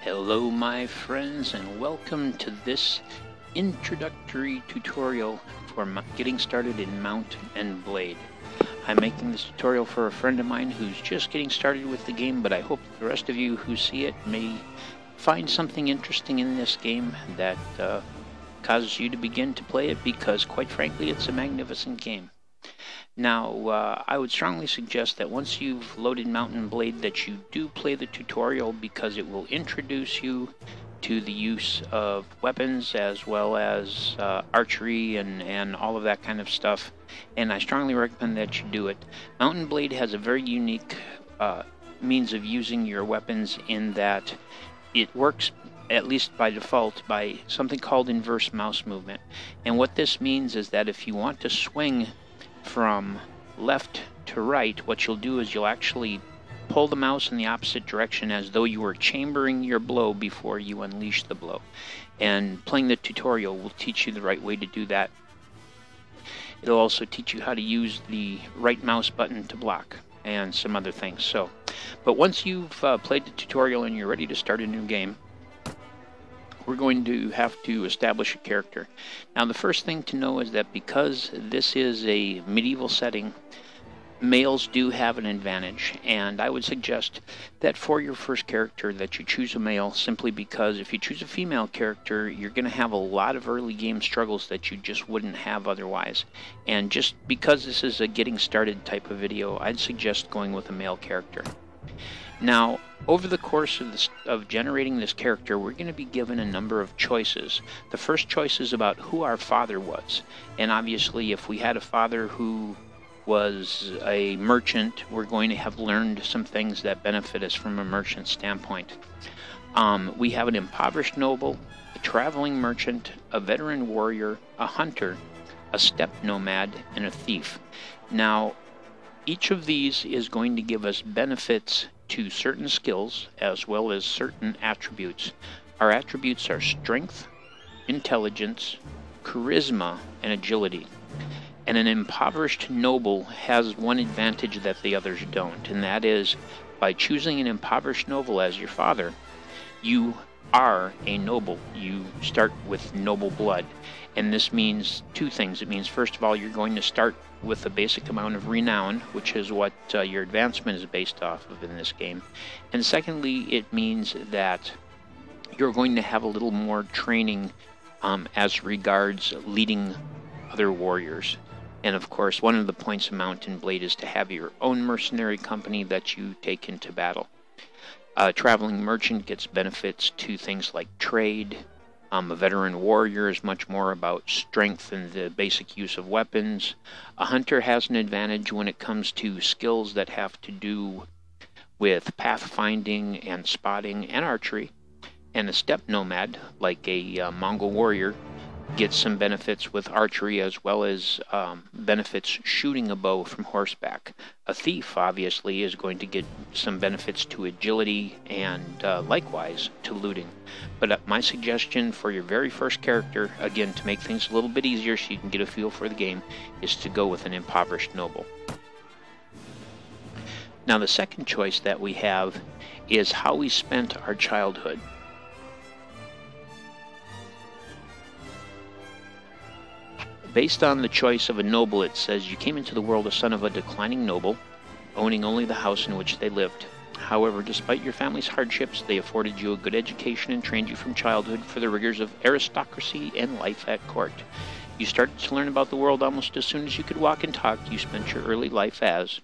Hello my friends, and welcome to this introductory tutorial for getting started in Mount and Blade. I'm making this tutorial for a friend of mine who's just getting started with the game, but I hope the rest of you who see it may find something interesting in this game that causes you to begin to play it, because quite frankly it's a magnificent game. Now, I would strongly suggest that once you've loaded Mount and Blade that you do play the tutorial, because it will introduce you to the use of weapons as well as archery and all of that kind of stuff, and I strongly recommend that you do it. Mount and Blade has a very unique means of using your weapons in that it works, at least by default, by something called inverse mouse movement. And what this means is that if you want to swing from left to right, what you'll do is you'll actually pull the mouse in the opposite direction as though you were chambering your blow before you unleash the blow. And playing the tutorial will teach you the right way to do that. It'll also teach you how to use the right mouse button to block and some other things. But once you've played the tutorial and you're ready to start a new game, we're going to have to establish a character. Now, the first thing to know is that because this is a medieval setting, males do have an advantage, and I would suggest that for your first character that you choose a male, simply because if you choose a female character, you're going to have a lot of early game struggles that you just wouldn't have otherwise. And just because this is a getting started type of video, I'd suggest going with a male character. Now, over the course of generating this character, we're going to be given a number of choices. The first choice is about who our father was. And obviously, if we had a father who was a merchant, we're going to have learned some things that benefit us from a merchant standpoint. We have an impoverished noble, a traveling merchant, a veteran warrior, a hunter, a steppe nomad, and a thief. Now, each of these is going to give us benefits to certain skills as well as certain attributes. Our attributes are strength, intelligence, charisma, and agility. And an impoverished noble has one advantage that the others don't, and that is by choosing an impoverished noble as your father, you are a noble. You start with noble blood. And this means two things. It means, first of all, you're going to start with a basic amount of renown, which is what your advancement is based off of in this game. And secondly, it means that you're going to have a little more training as regards leading other warriors. And of course, one of the points of Mount and Blade is to have your own mercenary company that you take into battle. A traveling merchant gets benefits to things like trade. A veteran warrior is much more about strength and the basic use of weapons. A hunter has an advantage when it comes to skills that have to do with pathfinding and spotting and archery. And a steppe nomad, like a Mongol warrior, gets some benefits with archery as well as benefits shooting a bow from horseback. A thief, obviously, is going to get some benefits to agility and likewise to looting. But my suggestion for your very first character, again, to make things a little bit easier so you can get a feel for the game, is to go with an impoverished noble. Now, the second choice that we have is how we spent our childhood. Based on the choice of a noble, it says you came into the world a son of a declining noble, owning only the house in which they lived. However, despite your family's hardships, they afforded you a good education and trained you from childhood for the rigors of aristocracy and life at court. You started to learn about the world almost as soon as you could walk and talk. You spent your early life as.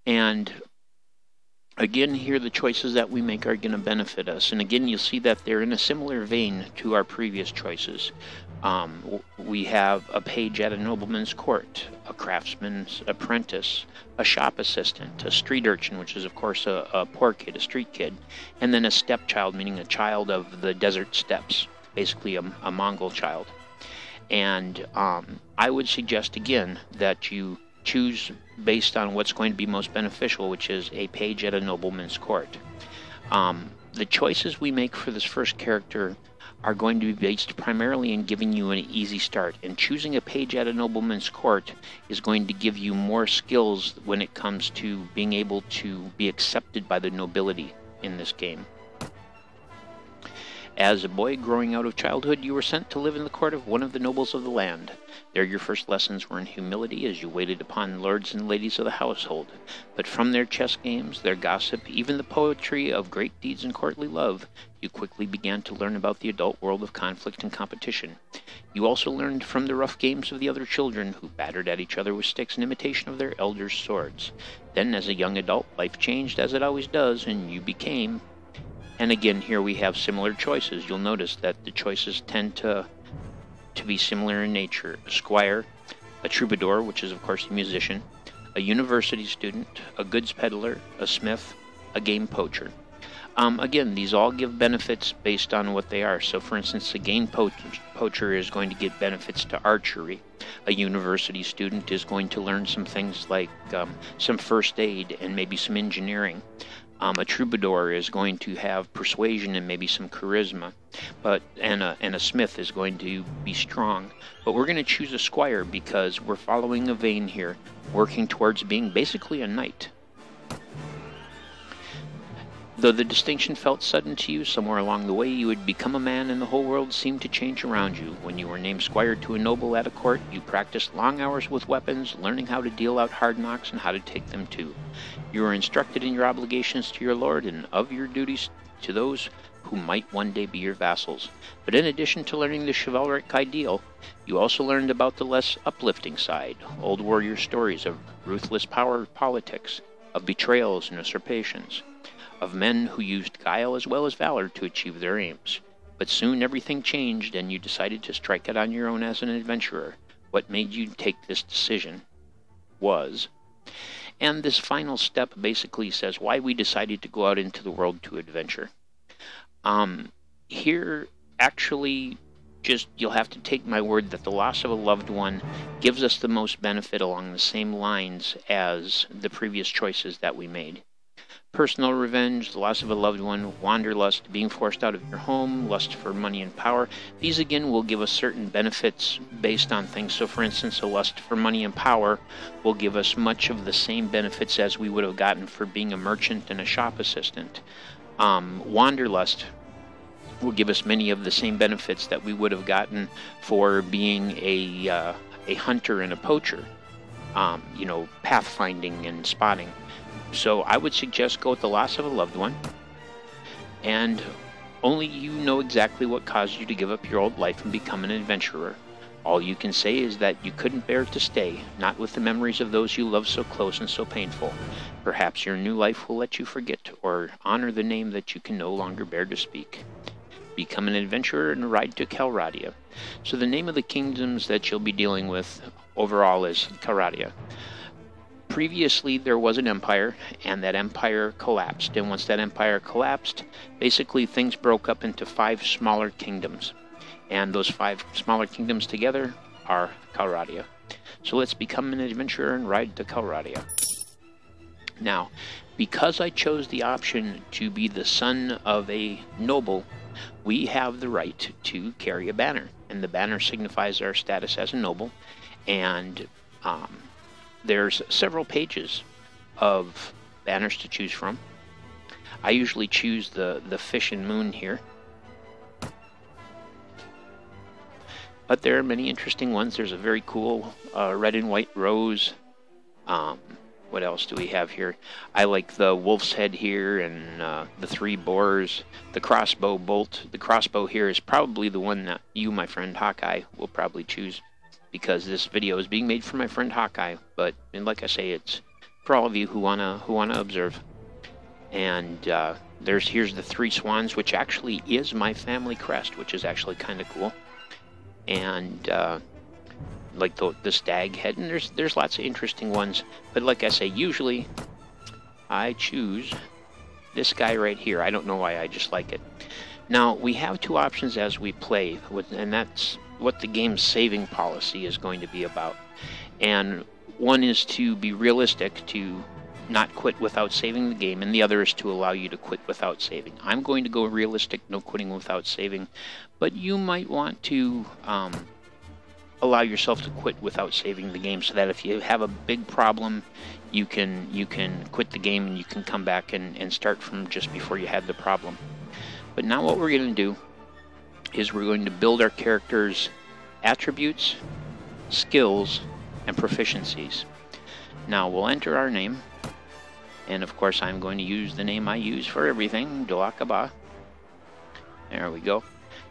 And again, here the choices that we make are going to benefit us. And again, you'll see that they're in a similar vein to our previous choices. We have a page at a nobleman's court, a craftsman's apprentice, a shop assistant, a street urchin, which is of course a poor kid, a street kid, and then a steppe child, meaning a child of the desert steppes, basically a Mongol child. And I would suggest again that you choose based on what's going to be most beneficial, which is a page at a nobleman's court. The choices we make for this first character are going to be based primarily in giving you an easy start, and choosing a page at a nobleman's court is going to give you more skills when it comes to being able to be accepted by the nobility in this game. As a boy growing out of childhood, you were sent to live in the court of one of the nobles of the land. There your first lessons were in humility as you waited upon lords and ladies of the household. But from their chess games, their gossip, even the poetry of great deeds and courtly love, you quickly began to learn about the adult world of conflict and competition. You also learned from the rough games of the other children who battered at each other with sticks in imitation of their elders' swords. Then, as a young adult, life changed as it always does, and you became... And again, here we have similar choices. You'll notice that the choices tend to be similar in nature. A squire, a troubadour, which is of course a musician, a university student, a goods peddler, a smith, a game poacher. Again, these all give benefits based on what they are. So, for instance, a game poacher is going to get benefits to archery. A university student is going to learn some things like some first aid and maybe some engineering. A troubadour is going to have persuasion and maybe some charisma, and a smith is going to be strong. But we're going to choose a squire because we're following a vein here, working towards being basically a knight. Though the distinction felt sudden to you, somewhere along the way you had become a man and the whole world seemed to change around you. When you were named squire to a noble at a court, you practiced long hours with weapons, learning how to deal out hard knocks and how to take them too. You were instructed in your obligations to your lord and of your duties to those who might one day be your vassals. But in addition to learning the chivalric ideal, you also learned about the less uplifting side, old warrior stories of ruthless power politics, of betrayals and usurpations, of men who used guile as well as valor to achieve their aims. But soon everything changed and you decided to strike it on your own as an adventurer. What made you take this decision was... And this final step basically says why we decided to go out into the world to adventure. Here, actually, just you'll have to take my word that the loss of a loved one gives us the most benefit along the same lines as the previous choices that we made. Personal revenge, the loss of a loved one, wanderlust, being forced out of your home, lust for money and power. These again will give us certain benefits based on things. So for instance, a lust for money and power will give us much of the same benefits as we would have gotten for being a merchant and a shop assistant. Wanderlust will give us many of the same benefits that we would have gotten for being a hunter and a poacher. Pathfinding and spotting. So I would suggest go with the loss of a loved one, and only you know exactly what caused you to give up your old life and become an adventurer. All you can say is that you couldn't bear to stay, not with the memories of those you love so close and so painful. Perhaps your new life will let you forget or honor the name that you can no longer bear to speak. Become an adventurer and ride to Calradia. So the name of the kingdoms that you'll be dealing with overall is Calradia. Previously, there was an empire, and that empire collapsed. And once that empire collapsed, basically things broke up into 5 smaller kingdoms. And those 5 smaller kingdoms together are Calradia. So let's become an adventurer and ride to Calradia. Now, because I chose the option to be the son of a noble, we have the right to carry a banner. And the banner signifies our status as a noble. And there's several pages of banners to choose from. I usually choose the fish and moon here. But there are many interesting ones. There's a very cool red and white rose. What else do we have here? I like the wolf's head here and the 3 boars, the crossbow bolt. The crossbow here is probably the one that you, my friend Hawkeye, will probably choose, because this video is being made for my friend Hawkeye, and like I say, it's for all of you who wanna observe. And here's the 3 swans, which actually is my family crest, which is actually kind of cool. And like the stag head, and there's lots of interesting ones. But like I say, usually I choose this guy right here. I don't know why, I just like it. Now we have 2 options as we play, and that's what the game's saving policy is going to be about. And one is to be realistic, to not quit without saving the game, and the other is to allow you to quit without saving. I'm going to go realistic, no quitting without saving, but you might want to allow yourself to quit without saving the game, so that if you have a big problem, you can quit the game and you can come back and start from just before you had the problem. But now what we're going to do is we're going to build our character's attributes, skills, and proficiencies. Now we'll enter our name, and of course I'm going to use the name I use for everything, Doakaba. There we go.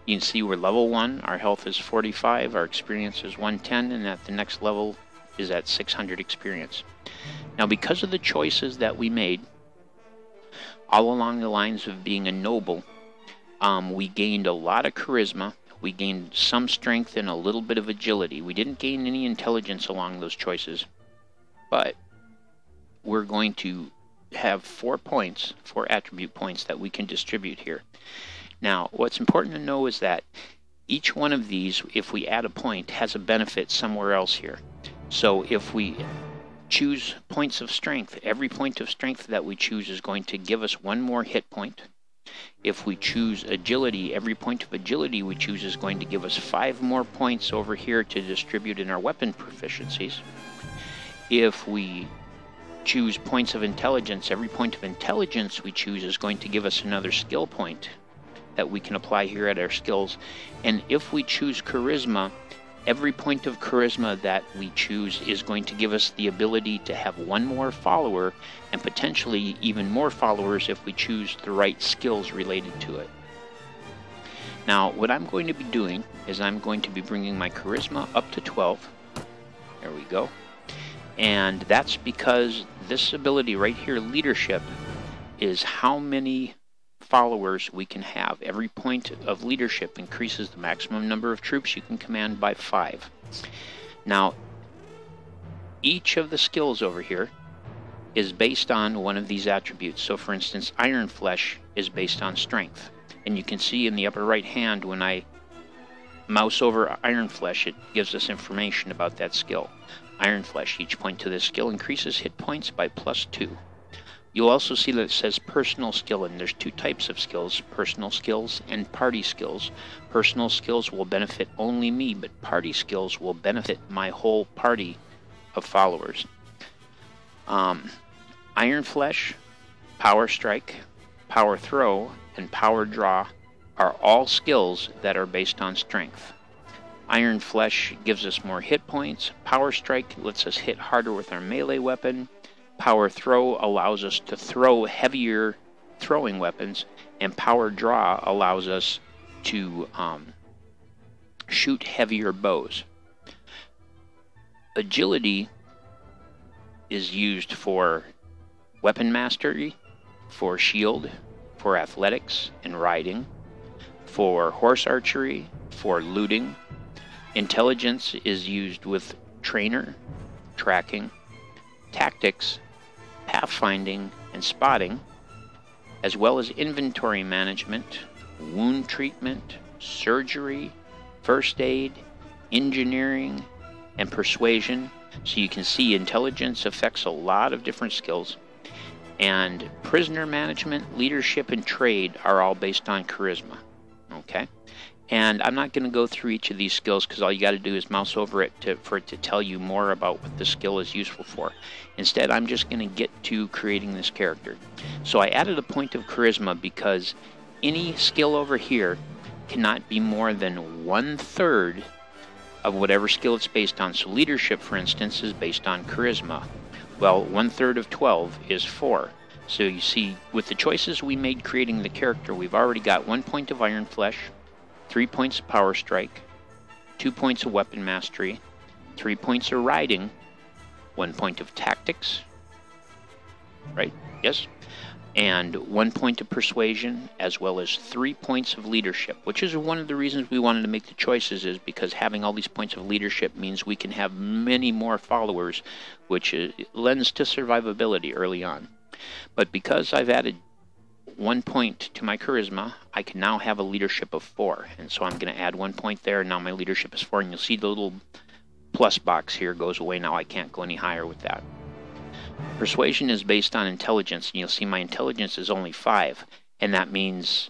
You can see we're level 1, our health is 45, our experience is 110, and at the next level is at 600 experience. Now because of the choices that we made, all along the lines of being a noble, we gained a lot of charisma, we gained some strength and a little bit of agility. We didn't gain any intelligence along those choices, but we're going to have 4 points, 4 attribute points that we can distribute here. Now, what's important to know is that each one of these, if we add a point, has a benefit somewhere else here. So if we choose points of strength, every point of strength that we choose is going to give us 1 more hit point. If we choose agility, every point of agility we choose is going to give us 5 more points over here to distribute in our weapon proficiencies. If we choose points of intelligence, every point of intelligence we choose is going to give us another skill point that we can apply here at our skills. And if we choose charisma, every point of charisma that we choose is going to give us the ability to have 1 more follower and potentially even more followers if we choose the right skills related to it. Now what I'm going to be doing is I'm going to be bringing my charisma up to 12. There we go. And that's because this ability right here, leadership, is how many followers we can have. Every point of leadership increases the maximum number of troops you can command by 5. Now, each of the skills over here is based on one of these attributes. So for instance, Iron Flesh is based on strength. And you can see in the upper right hand when I mouse over Iron Flesh, it gives us information about that skill. Iron Flesh, each point to this skill increases hit points by +2. You'll also see that it says personal skill, and there's 2 types of skills, personal skills and party skills. Personal skills will benefit only me, but party skills will benefit my whole party of followers. Iron Flesh, Power Strike, Power Throw, and Power Draw are all skills that are based on strength. Iron Flesh gives us more hit points, Power Strike lets us hit harder with our melee weapon, Power Throw allows us to throw heavier throwing weapons, and Power Draw allows us to shoot heavier bows. Agility is used for weapon mastery, for shield, for athletics and riding, for horse archery, for looting. Intelligence is used with trainer, tracking, tactics, pathfinding, and spotting, as well as inventory management, wound treatment, surgery, first aid, engineering, and persuasion. So you can see intelligence affects a lot of different skills. And prisoner management, leadership, and trade are all based on charisma. Okay? And I'm not going to go through each of these skills because all you got to do is mouse over it for it to tell you more about what the skill is useful for. Instead, I'm just going to get to creating this character. So I added a point of charisma because any skill over here cannot be more than 1/3 of whatever skill it's based on. So leadership, for instance, is based on charisma. Well, 1/3 of 12 is 4. So you see, with the choices we made creating the character, we've already got 1 point of Iron Flesh, 3 points of Power Strike, 2 points of Weapon Mastery, 3 points of Riding, 1 point of Tactics, right? Yes. And 1 point of Persuasion, as well as 3 points of Leadership, which is one of the reasons we wanted to make the choices, is because having all these points of leadership means we can have many more followers, which lends to survivability early on. But because I've added 1 point to my charisma, I can now have a leadership of 4. And so I'm going to add 1 point there, and now my leadership is 4. And you'll see the little plus box here goes away. Now I can't go any higher with that. Persuasion is based on intelligence, and you'll see my intelligence is only 5. And that means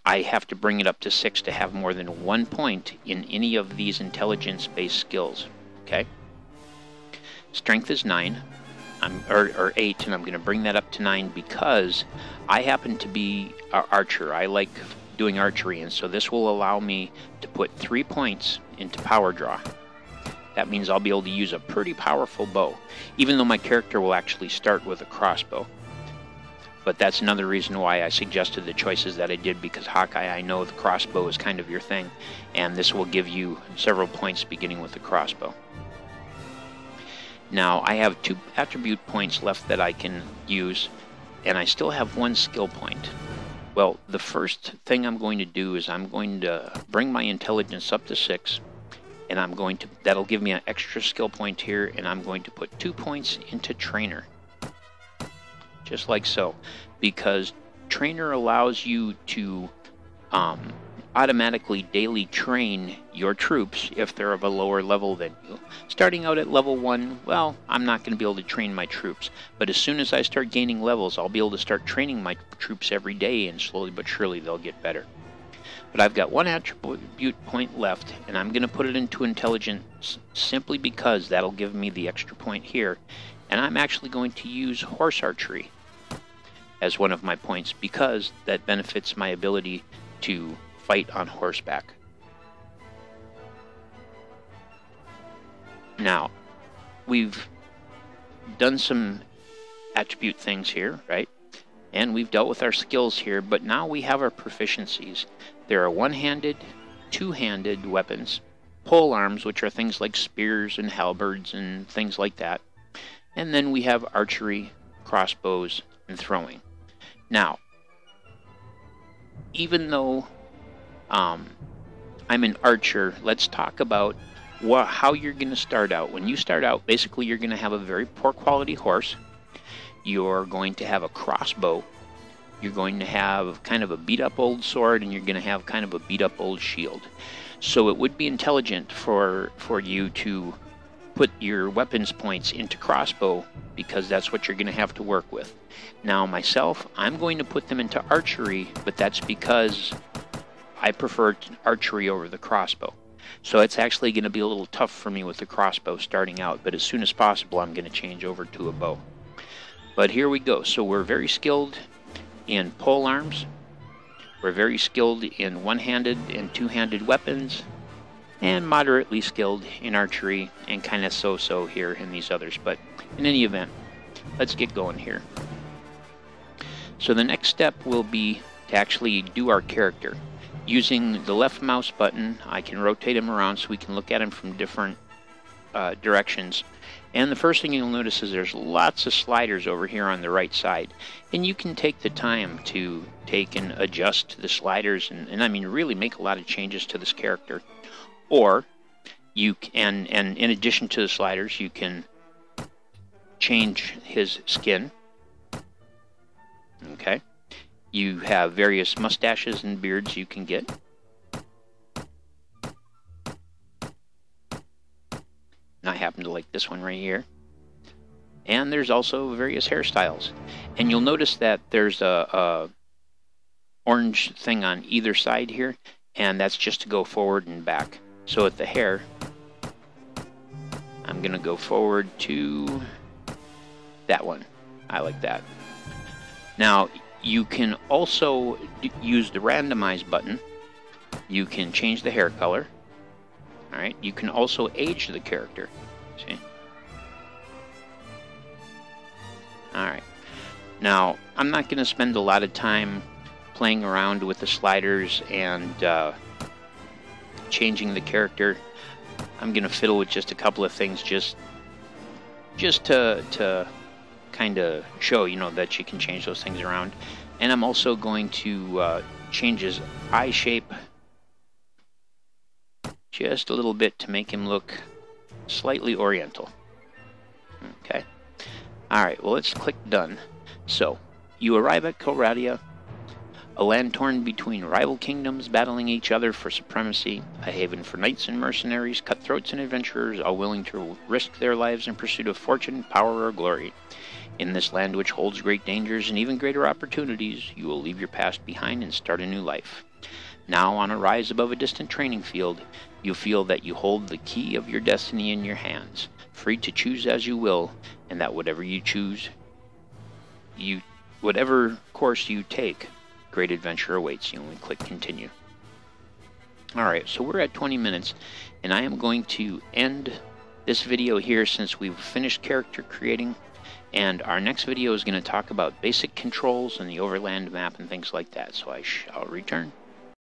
I have to bring it up to 6 to have more than 1 point in any of these intelligence-based skills. Okay? Strength is 9. Or 8, and I'm going to bring that up to 9 because I happen to be an archer. I like doing archery, and so this will allow me to put 3 points into power draw. That means I'll be able to use a pretty powerful bow, even though my character will actually start with a crossbow. But that's another reason why I suggested the choices that I did, because Hawkeye, I know the crossbow is kind of your thing, and this will give you several points beginning with the crossbow. Now, I have 2 attribute points left that I can use, and I still have 1 skill point. Well, the first thing I'm going to do is I'm going to bring my intelligence up to 6, and that'll give me an extra skill point here, and I'm going to put 2 points into trainer. Just like so, because trainer allows you to automatically daily train your troops if they're of a lower level than you. Starting out at level 1, well, I'm not going to be able to train my troops, but as soon as I start gaining levels, I'll be able to start training my troops every day, and slowly but surely they'll get better. But I've got 1 attribute point left, and I'm going to put it into intelligence simply because that'll give me the extra point here, and I'm actually going to use horse archery as one of my points because that benefits my ability to fight on horseback. Now, we've done some attribute things here, right? And we've dealt with our skills here, but now we have our proficiencies. There are one-handed, two-handed weapons, pole arms, which are things like spears and halberds and things like that. And then we have archery, crossbows, and throwing. Now, even though I'm an archer, let's talk about how you're going to start out. When you start out, basically you're going to have a very poor quality horse. You're going to have a crossbow. You're going to have kind of a beat-up old sword, and you're going to have kind of a beat-up old shield. So it would be intelligent for you to put your weapons points into crossbow, because that's what you're going to have to work with. Now myself, I'm going to put them into archery, but that's because I prefer archery over the crossbow. So it's actually going to be a little tough for me with the crossbow starting out, but as soon as possible I'm going to change over to a bow. But here we go. So we're very skilled in pole arms. We're very skilled in one-handed and two-handed weapons, and moderately skilled in archery, and kind of so-so here in these others. But in any event, let's get going here. So the next step will be to actually do our character. Using the left mouse button, I can rotate him around so we can look at him from different directions. And the first thing you'll notice is there's lots of sliders over here on the right side. And you can take the time to take and adjust the sliders and I mean really make a lot of changes to this character. Or you can, and in addition to the sliders, you can change his skin. Okay. You have various mustaches and beards you can get. And I happen to like this one right here. And there's also various hairstyles. And you'll notice that there's a orange thing on either side here, and that's just to go forward and back. So at the hair, I'm going to go forward to that one. I like that. Now, you can also use the randomize button. You can change the hair color. Alright, you can also age the character. See? Alright. Now, I'm not going to spend a lot of time playing around with the sliders and changing the character. I'm going to fiddle with just a couple of things just to kind of show, you know, that you can change those things around. And I'm also going to change his eye shape just a little bit to make him look slightly oriental. Okay. Alright, well, let's click done. So, you arrive at Kelradia, a land torn between rival kingdoms battling each other for supremacy, a haven for knights and mercenaries, cutthroats and adventurers, all willing to risk their lives in pursuit of fortune, power, or glory. In this land which holds great dangers and even greater opportunities, you will leave your past behind and start a new life. Now, on a rise above a distant training field, you feel that you hold the key of your destiny in your hands, free to choose as you will, and that whatever you choose, whatever course you take great adventure awaits you when we click continue. Alright, so we're at 20 minutes, and I am going to end this video here since we've finished character creating, and our next video is going to talk about basic controls and the overland map and things like that, so I'll return.